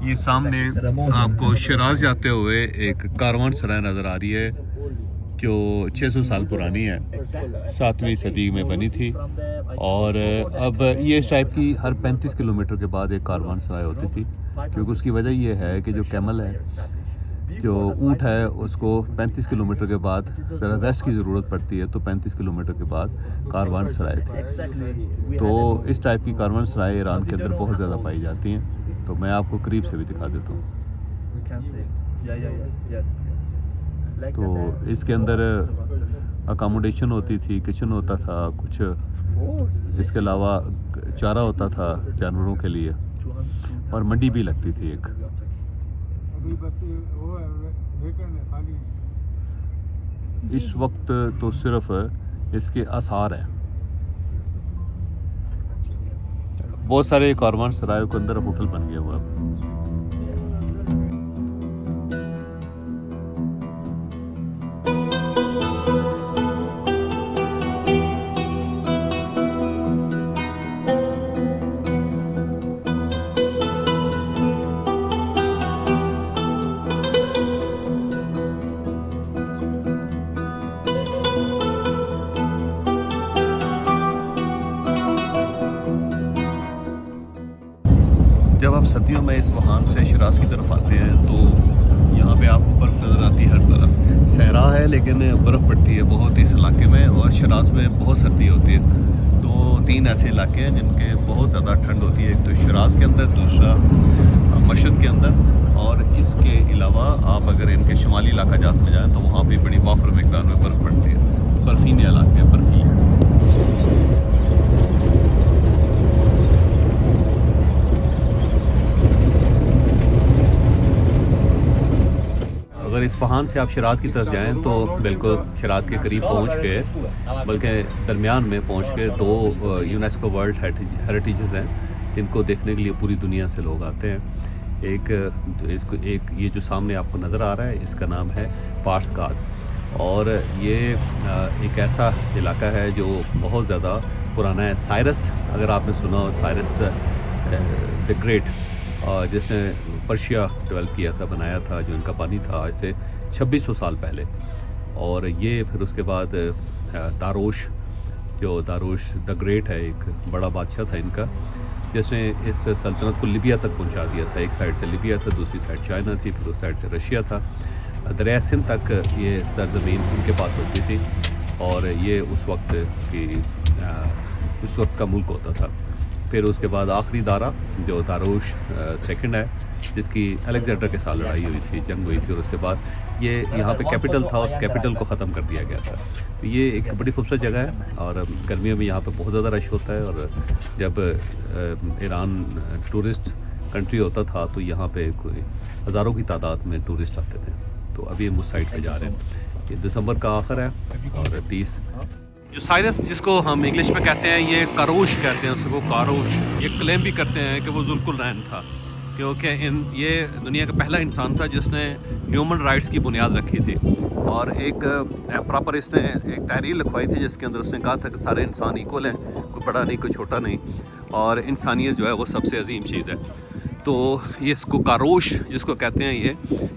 ये सामने आपको शिराज जाते हुए एक कारवान सराय नज़र आ रही है जो 600 साल पुरानी है, 7वीं सदी में बनी थी। और अब ये इस टाइप की हर 35 किलोमीटर के बाद एक कारवान सराय होती थी, क्योंकि उसकी वजह ये है कि जो कैमल है, जो ऊँट है, उसको 35 किलोमीटर के बाद ज़रा रेस्ट की ज़रूरत पड़ती है, तो 35 किलोमीटर के बाद कारवान सराय थी। तो इस टाइप की कारवान सराय ईरान के अंदर बहुत ज़्यादा पाई जाती हैं, तो मैं आपको करीब से भी दिखा देता हूँ। तो इसके अंदर अकोमोडेशन होती थी, किचन होता था कुछ, इसके अलावा चारा होता था जानवरों के लिए, और मंडी भी लगती थी एक। इस वक्त तो सिर्फ इसके आसार हैं। बहुत सारे कारवान सरायों के अंदर होटल बन गए हुए हैं। जब आप सर्दियों में इस वहान से शिराज की तरफ आते हैं तो यहाँ पे आपको बर्फ़ नज़र आती है हर तरफ। सहरा है लेकिन बर्फ़ पड़ती है बहुत इस इलाके में, और शिराज में बहुत सर्दी होती है। तो 3 ऐसे इलाके हैं जिनके बहुत ज़्यादा ठंड होती है, एक तो शिराज के अंदर, दूसरा मशहद के अंदर, और इसके अलावा आप अगर इनके शुमाली इलाका जात में जाएँ तो वहाँ भी बड़ी वाफर मकदार में बर्फ़ पड़ती है। बर्फ़ीले इलाके बर्फ़ी है। अगर इस्फहान से आप शिराज की तरफ जाएं तो बिल्कुल शिराज के करीब पहुंच के, बल्कि दरमियान में पहुंच के 2 यूनेस्को वर्ल्ड हेरिटेजेस हैं जिनको देखने के लिए पूरी दुनिया से लोग आते हैं। एक ये जो सामने आपको नज़र आ रहा है, इसका नाम है पार्स गाद, और ये एक ऐसा इलाका है जो बहुत ज़्यादा पुराना है। साइरस, अगर आपने सुना हो, साइरस द ग्रेट, जिसने पर्शिया डेवलप किया था, बनाया था, जो इनका पानी था आज से 2600 साल पहले। और ये फिर उसके बाद दारोश द ग्रेट है, एक बड़ा बादशाह था इनका, जिसने इस सल्तनत को लिबिया तक पहुंचा दिया था। एक साइड से लिबिया था, दूसरी साइड चाइना थी, फिर उस साइड से रशिया था। दरिया सिंध तक ये सरजमीन इनके पास होती थी, और ये उस वक्त का मुल्क होता था। फिर उसके बाद आखिरी दारा जो दारोश सेकंड है, जिसकी अलेक्जेंडर के साथ लड़ाई हुई थी, जंग हुई थी, और उसके बाद ये यहाँ पे कैपिटल था, उस कैपिटल को ख़त्म कर दिया गया था। तो ये एक बड़ी खूबसूरत जगह है, और गर्मियों में यहाँ पे बहुत ज़्यादा रश होता है। और जब ईरान टूरिस्ट कंट्री होता था तो यहाँ पे कोई हज़ारों की तादाद में टूरिस्ट आते थे। तो अभी हम उस साइड पे जा रहे हैं। ये दिसंबर का आखिर है, और 30 जो साइरस, जिसको हम इंग्लिश में कहते हैं, ये कारोश कहते हैं उसको, कारोश। ये क्लेम भी करते हैं कि वो जुल्कुलनैन था, क्योंकि ये दुनिया का पहला इंसान था जिसने ह्यूमन राइट्स की बुनियाद रखी थी। और एक प्रॉपर इसने एक तहरीर लिखवाई थी जिसके अंदर उसने कहा था कि सारे इंसान इक्वल हैं, कोई बड़ा नहीं कोई छोटा नहीं, और इंसानियत जो है वो सबसे अजीम चीज़ है। तो ये इसको कारोश जिसको कहते हैं,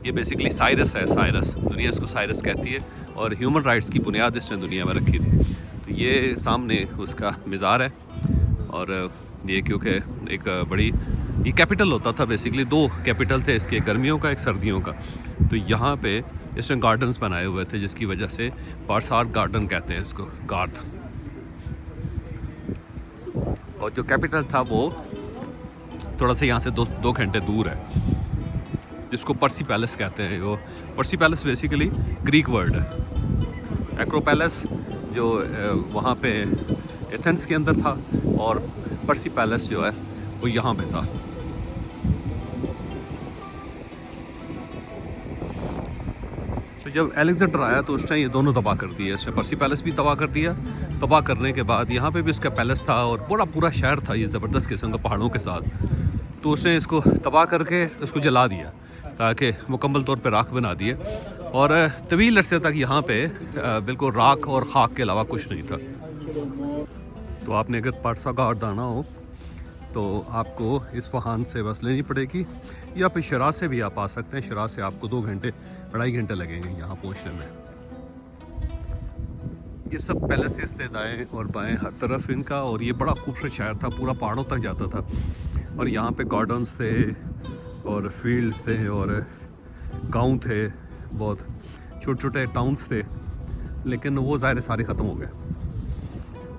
ये बेसिकली साइरस है। साइरस, दुनिया इसको साइरस कहती है, और ह्यूमन राइट्स की बुनियाद इसने दुनिया में रखी थी। तो ये सामने उसका मज़ार है, और ये क्योंकि एक बड़ी, ये कैपिटल होता था बेसिकली, 2 कैपिटल थे इसके, गर्मियों का एक सर्दियों का। तो यहाँ पे इसने गार्डन्स बनाए हुए थे, जिसकी वजह से पारसार गार्डन कहते हैं इसको, गार्ड। और जो कैपिटल था वो थोड़ा सा यहाँ से 2 घंटे दूर है, जिसको पर्सी पैलेस कहते हैं। वो पर्सी पैलेस बेसिकली ग्रीक वर्ड है। एक्रोपैलेस जो वहाँ पे एथेंस के अंदर था, और पर्सी पैलेस जो है वो यहाँ पे था। तो जब अलेक्जेंडर आया तो उसने ये दोनों तबाह कर दिए। इसने पर्सी पैलेस भी तबाह कर दिया। तबाह करने के बाद यहाँ पे भी उसका पैलेस था, और बड़ा पूरा शहर था ये ज़बरदस्त किस्म का पहाड़ों के साथ। तो उसने इसको तबाह करके उसको जला दिया, ताकि मुकम्मल तौर पे राख बना दिए। और तवील अरसे तक यहाँ पे बिल्कुल राख और ख़ाक के अलावा कुछ नहीं था। तो आपने अगर पारसा गार्ड आना हो तो आपको इस्फहान से बस लेनी पड़ेगी, या फिर शिराज से भी आप आ सकते हैं। शिराज से आपको 2 घंटे 2.5 घंटे लगेंगे यहाँ पहुँचने में। ये सब पैलेसेस थे दाएं और बाएं हर तरफ इनका, और ये बड़ा खूबसूरत शहर था, पूरा पहाड़ों तक जाता था। और यहाँ पे गार्डन्स थे और फील्ड्स थे और गांव थे, बहुत छोटे छोटे टाउन्स थे, लेकिन वो ज़ाहिर सारे ख़त्म हो गए।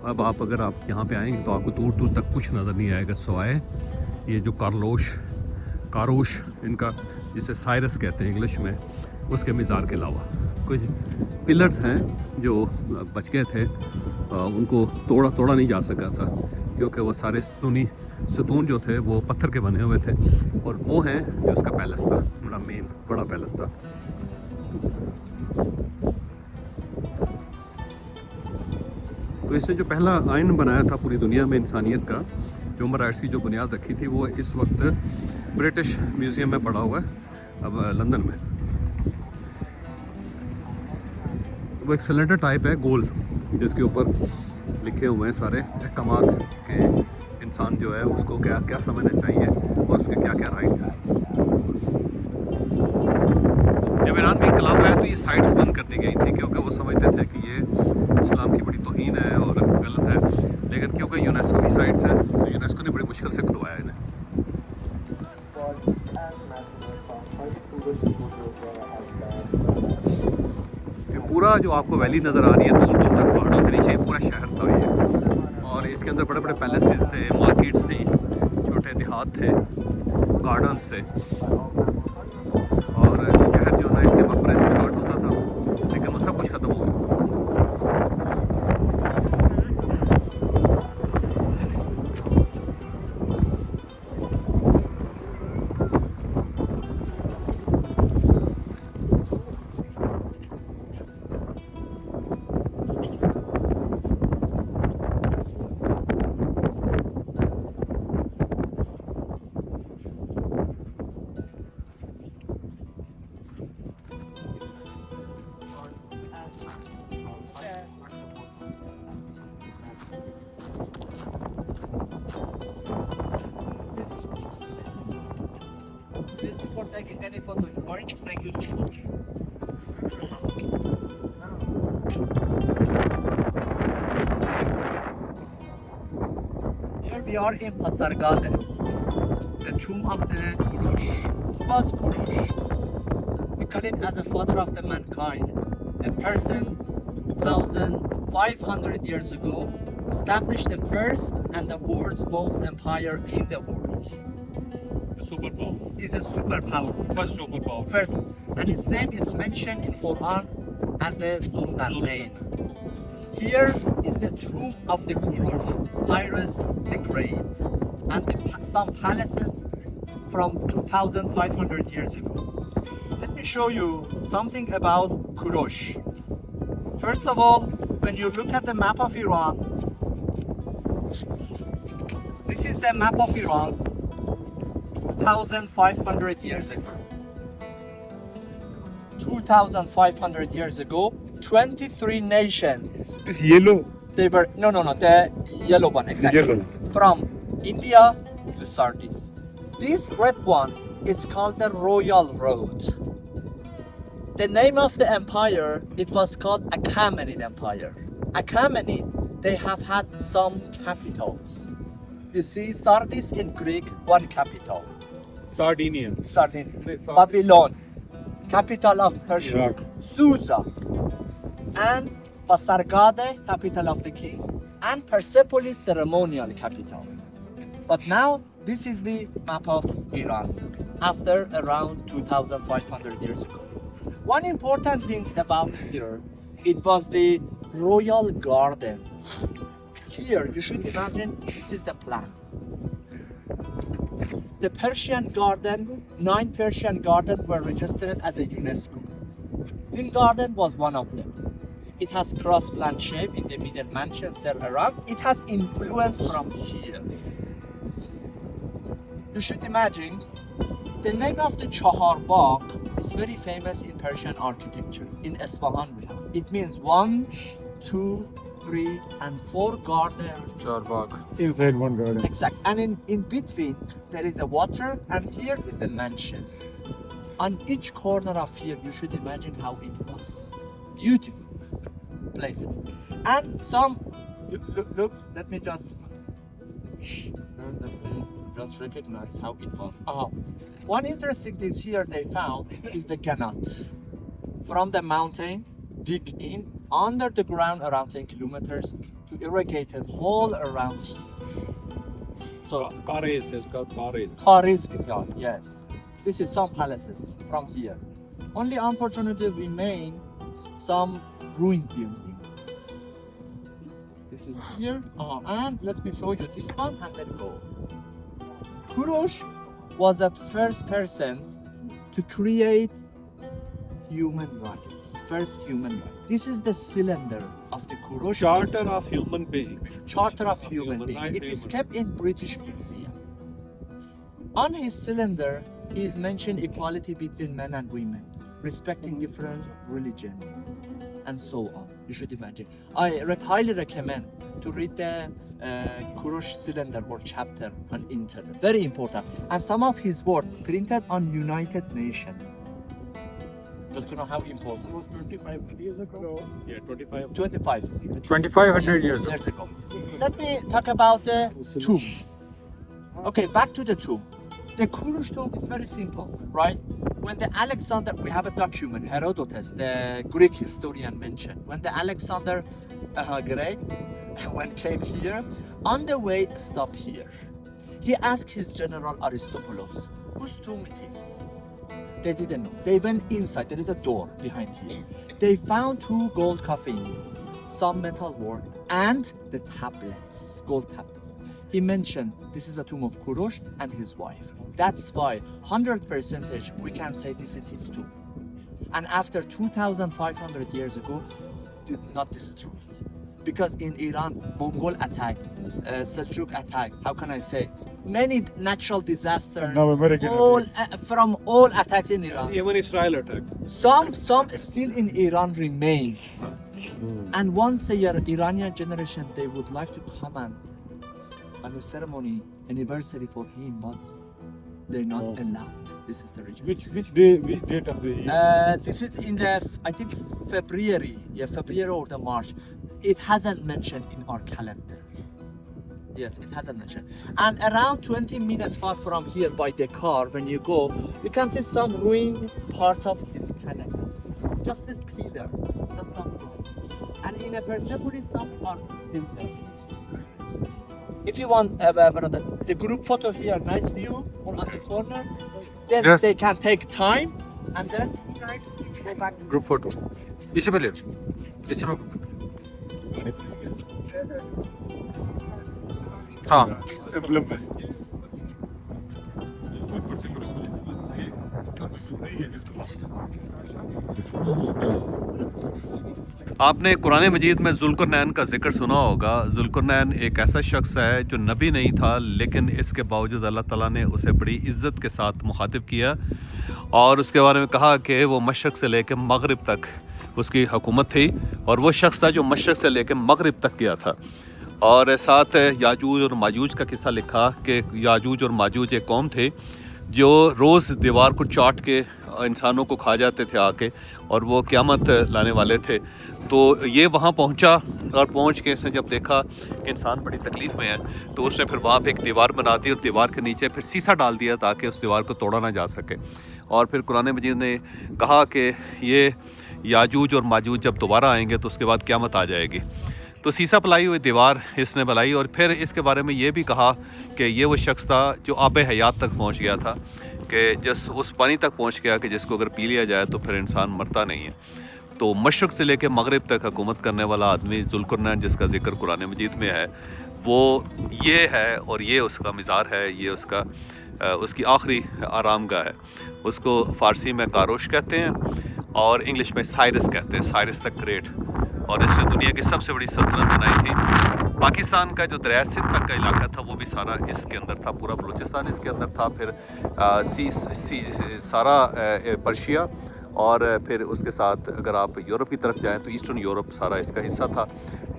अब अगर आप यहाँ पे आएंगे तो आपको दूर दूर तक कुछ नज़र नहीं आएगा सिवाय ये जो कारोश इनका, जिसे साइरस कहते हैं इंग्लिश में, उसके मज़ार के अलावा कुछ पिलर्स हैं जो बच गए थे। उनको तोड़ा नहीं जा सका था क्योंकि वो सारे सतून जो थे वो पत्थर के बने हुए थे, और वो हैं जो उसका पैलेस था, बड़ा पैलेस था। तो इसने जो पहला आइन बनाया था पूरी दुनिया में इंसानियत का, ह्यूमन राइट्स की जो बुनियाद रखी थी, वो इस वक्त ब्रिटिश म्यूज़ियम में पड़ा हुआ है अब लंदन में। वो एक सिलेंडर टाइप है गोल, जिसके ऊपर लिखे हुए हैं सारे अहकामात के इंसान जो है उसको क्या क्या समझना चाहिए और उसके क्या क्या राइट्स हैं। जब ईरान में इंकलाब आया तो ये साइट्स बंद कर दी गई थी क्योंकि वो समझते थे कि ये इस्लाम की बड़ी तौहीन है और गलत है, लेकिन क्योंकि यूनेस्को की साइट्स हैं तो यूनेस्को ने बड़ी मुश्किल से खुलवाया इन्हें। पूरा जो आपको वैली नज़र आ रही है दूर दूर तक पहाड़ों के नीचे पूरा शहर था ये, और इसके अंदर बड़े बड़े पैलेसेस थे, मार्केट्स थी, छोटे देहात थे, गार्डन्स थे, और शहर जो है इसके मकबरे से स्टार्ट होता था, लेकिन वो सब कुछ ख़त्म हो गया। Before taking any photo, George, thank you so much. Here we are in Pasargade, the tomb of the Kurosh. Who was Kurosh? We call it as a father of the mankind, a person 2,500 years ago established the first and the world's most empire in the world. Superpower. It's a superpower. First superpower. First, and his name is mentioned in Quran as the Zulqarnain. Here is the tomb of the Kurosh, Cyrus the Great, and some palaces from 2,500 years ago. Let me show you something about Kurosh. First of all, when you look at the map of Iran, this is the map of Iran 2,500 years ago. 2,500 years ago, 23 nations. This yellow. They were no, the yellow one exactly. Yellow. From India to Sardis. This red one is called the Royal Road. The name of the empire, it was called Achaemenid Empire. Achaemenid, they have had some capitals. You see, Sardis in Greek, one capital. Sardinia. Babylon, capital of Persia. Iraq. Susa, and Pasargade, capital of the king, and Persepolis, ceremonial capital. But now, this is the map of Iran, after around 2,500 years ago. One important thing about here, it was the royal gardens. Here, you should imagine, this is the plan. The Persian garden, 9 Persian gardens were registered as a UNESCO. This garden was one of them. It has cross-plan shape in the middle mansion served around. It has influence from here. You should imagine, the name of the Chahar Bagh is very famous in Persian architecture. In Isfahan we have. It means 1, 2, 3 and 4 gardens. Inside one garden. Exact. And in between, there is a water, and here is the mansion. On each corner of here, you should imagine how it was. Beautiful places. And some, look, let me just turn the thing, just recognize how it was. One interesting thing here they found is the ganat. From the mountain, dig in under the ground around 10 kilometers to irrigate it all around here. So, Paris is called Paris. Paris Vical, yes. This is some palaces from here. Only unfortunately remain some ruined buildings. This is here. And let me show you this one and let go. Kurosh was the first person to create human rights. First human rights. This is the cylinder of the Kurosh. Charter of human beings. Charter of human Human being. rights, It is human kept in British Museum. On his cylinder, he is mentioned equality between men and women, respecting different religion, and so on. You should imagine. I highly recommend to read the Kurosh cylinder or chapter on internet. Very important. And some of his work printed on United Nations. Just to know how important. It was 25 years ago. Yeah, 25. 2500 years ago. Let me talk about the tomb. Okay, back to the tomb. The Kurosh tomb is very simple, right? When the Alexander, we have a document, Herodotus, the Greek historian mentioned, when the Alexander Great when came here, on the way stop here. He asked his general Aristobulus, whose tomb it is? They didn't know. They went inside. There is a door behind here. They found 2 gold coffins, some metal work, and the tablets, gold tablets. He mentioned this is a tomb of Kurosh and his wife. That's why 100% we can say this is his tomb. And after 2,500 years ago, did not destroy. Because in Iran, Mongol attack, Seljuk attack, how can I say? Many natural disasters, Now American from all attacks in Iran. Even Israel attacked. Some still in Iran remain. And once a year, Iranian generation, they would like to come and on a ceremony, anniversary for him, but they're not allowed. This is the region. Which date of the year? This is in the, I think, February. Yeah, February or the March. It hasn't mentioned in our calendar. Yes, it hasn't mentioned. And around 20 minutes far from here by the car, when you go, you can see some ruined parts of his palaces. Just these pillars, just some ruins. And in a Persepolis, some are still there. If you want the group photo here, nice view, or on the corner, then Yes. they can take time and then go back. Group photo इसी में ले लो इसी में हाँ आपने कुरान मजीद में जुल्करनैन का जिक्र सुना होगा। जुल्करनैन एक ऐसा शख्स है जो नबी नहीं था, लेकिन इसके बावजूद अल्लाह ताला ने उसे बड़ी इज़्ज़त के साथ मुखातिब किया और उसके बारे में कहा कि वो मशरक़ से लेकर मगरिब तक उसकी हुकूमत थी और वो शख्स था जो मशरक़ से लेकर मगरिब तक गया था। और साथ याजूज और माजूज का किस्सा लिखा कि याजूज और माजूज एक कौम थे जो रोज़ दीवार को चाट के इंसानों को खा जाते थे आके, और वो क़यामत लाने वाले थे। तो ये वहाँ पहुँचा और पहुँच के इसने जब देखा कि इंसान बड़ी तकलीफ़ में है, तो उसने फिर वहाँ पे एक दीवार बना दी और दीवार के नीचे फिर शीशा डाल दिया ताकि उस दीवार को तोड़ा ना जा सके। और फिर कुरान मजीद ने कहा कि ये याजूज और माजूज जब दोबारा आएंगे तो उसके बाद क़यामत आ जाएगी। तो शीशा पलाई हुई दीवार इसने बनाई और फिर इसके बारे में ये भी कहा कि ये वो शख्स था जो आब हयात तक पहुँच गया था, कि जिस उस पानी तक पहुँच गया कि जिसको अगर पी लिया जाए तो फिर इंसान मरता नहीं है। तो मशरक़ से लेकर मगरिब तक हुकूमत करने वाला आदमी जुल्करनैन जिसका जिक्र कुरान मजीद में है, वो ये है और ये उसका मिज़ार है, ये उसका उसकी आखिरी आरामगाह है। उसको फ़ारसी में कारोश कहते हैं और इंग्लिश में साइरस कहते हैं, साइरस द ग्रेट। और इसने दुनिया की सबसे बड़ी सल्तनत बनाई थी। पाकिस्तान का जो दरिया सिंध तक का इलाका था वो भी सारा इसके अंदर था, पूरा बलूचिस्तान इसके अंदर था, फिर सारा पर्शिया और फिर उसके साथ अगर आप यूरोप की तरफ जाएं तो ईस्टर्न यूरोप सारा इसका हिस्सा था,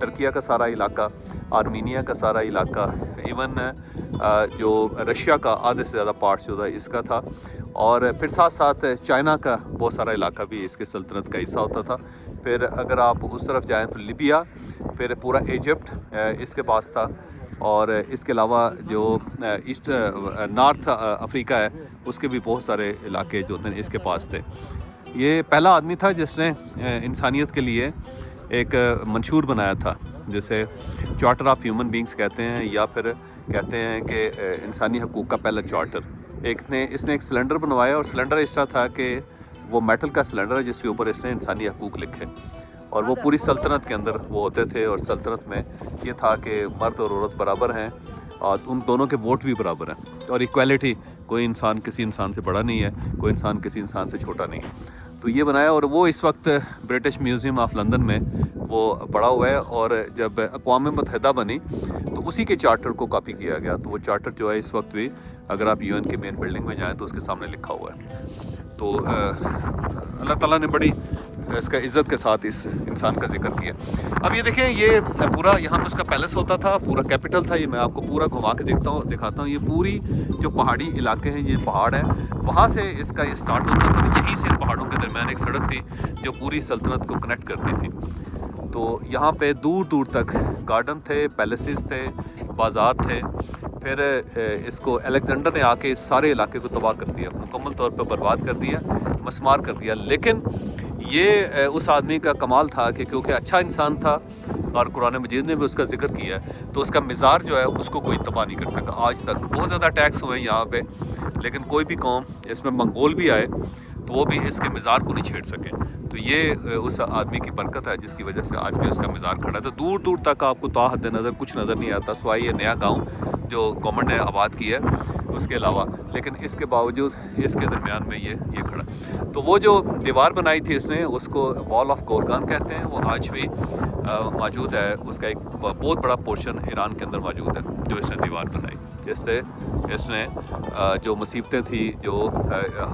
टर्किया का सारा इलाका, आर्मीनिया का सारा इलाका, इवन जो रशिया का आधे से ज़्यादा पार्ट जो था इसका था, और फिर साथ साथ चाइना का बहुत सारा इलाका भी इसके सल्तनत का हिस्सा होता था। फिर अगर आप उस तरफ जाएँ तो लिबिया, फिर पूरा इजिप्ट इसके पास था, और इसके अलावा जो ईस्ट नॉर्थ अफ्रीका है उसके भी बहुत सारे इलाके जो थे इसके पास थे। ये पहला आदमी था जिसने इंसानियत के लिए एक मंशूर बनाया था, जिसे चार्टर ऑफ ह्यूमन बींग्स कहते हैं, या फिर कहते हैं कि इंसानी हकूक़ का पहला चार्टर। इसने एक सिलेंडर बनवाया, और सिलेंडर इस तरह था कि वो मेटल का सिलेंडर है जिसके ऊपर इसने इंसानी हकूक़ लिखे, और वो पूरी सल्तनत के अंदर वो होते थे। और सल्तनत में ये था कि मर्द और औरत बराबर हैं, और उन दोनों के वोट भी बराबर हैं, और इक्वालिटी, कोई इंसान किसी इंसान से बड़ा नहीं है, कोई इंसान किसी इंसान से छोटा नहीं है। तो ये बनाया, और वो इस वक्त ब्रिटिश म्यूज़ियम ऑफ लंदन में वो पड़ा हुआ है। और जब अक़वाम मुत्तहिदा बनी तो उसी के चार्टर को कॉपी किया गया। तो वो चार्टर जो है इस वक्त भी अगर आप यूएन के मेन बिल्डिंग में जाएँ तो उसके सामने लिखा हुआ है। तो अल्लाह ताला ने बड़ी इसका इज़्ज़त के साथ इस इंसान का जिक्र किया। अब ये देखें, ये पूरा यहाँ पे उसका पैलेस होता था, पूरा कैपिटल था। ये मैं आपको पूरा घुमा के दिखाता हूँ। ये पूरी जो पहाड़ी इलाके हैं, ये पहाड़ है, वहाँ से इसका ये स्टार्ट होता था। यहीं से पहाड़ों के दरमियान एक सड़क थी जो पूरी सल्तनत को कनेक्ट करती थी। तो यहाँ पे दूर दूर तक गार्डन थे, पैलेसेस थे, बाज़ार थे। फिर इसको अलेक्जेंडर ने आके इस सारे इलाके को तबाह कर दिया, मुकम्मल तौर पर बर्बाद कर दिया, मस्मार कर दिया। लेकिन ये उस आदमी का कमाल था कि क्योंकि अच्छा इंसान था, और कुरान मजीद ने भी उसका जिक्र किया है, तो उसका मिज़ार जो है उसको कोई तबाह नहीं कर सका। आज तक बहुत ज़्यादा अटैक्स हुए हैं यहाँ पे, लेकिन कोई भी कौम, इसमें मंगोल भी आए, तो वो भी इसके मिज़ार को नहीं छेड़ सके। तो ये उस आदमी की बरकत है जिसकी वजह से आज भी उसका मिज़ार खड़ा है। तो दूर दूर तक आपको ताहद नज़र कुछ नज़र नहीं आता, सिवाय ये नया गाँव जो गवर्नमेंट ने आबाद किया है उसके अलावा। लेकिन इसके बावजूद इसके दरमियान में ये खड़ा। तो वो जो दीवार बनाई थी इसने, उसको वॉल ऑफ गोरगान कहते हैं। वो आज भी मौजूद है। उसका एक बहुत बड़ा पोर्शन ईरान के अंदर मौजूद है जो इसने दीवार बनाई, जिससे इसने जो मुसीबतें थी, जो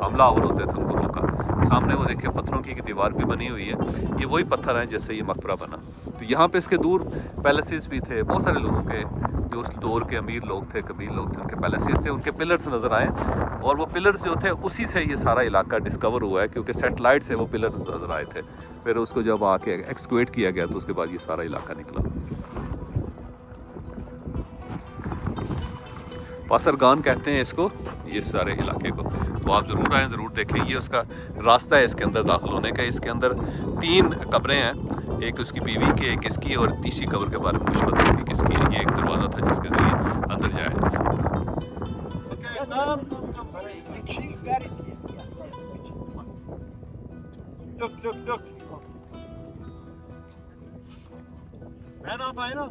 हमलावर होते थे, उनको रोका। सामने वो देखिए पत्थरों की दीवार भी बनी हुई है। ये वही पत्थर हैं जिससे ये मकबरा बना। तो यहाँ पे इसके दूर पैलेसेस भी थे, बहुत सारे लोगों के जो उस दौर के अमीर लोग थे, कबीर लोग थे, उनके पैलेसेस थे, उनके पिलर्स नज़र आए। और वो पिलर्स जो थे उसी से ये सारा इलाका डिस्कवर हुआ है, क्योंकि सैटेलाइट से वो पिलर नज़र आए थे। फिर उसको जब आके एक्सक्वेट किया गया तो उसके बाद ये सारा इलाका निकला। पासरगान कहते हैं इसको, ये सारे इलाके को। तो आप ज़रूर आएँ, ज़रूर देखें। ये उसका रास्ता है इसके अंदर दाखिल होने का। इसके अंदर 3 कब्रें हैं, एक उसकी बीवी की, एक इसकी, और तीसरी कब्र के बारे में कुछ पता नहीं किसकी है। ये एक दरवाज़ा था जिसके ज़रिए अंदर जाया जा सकता है। Look. Man up, I know.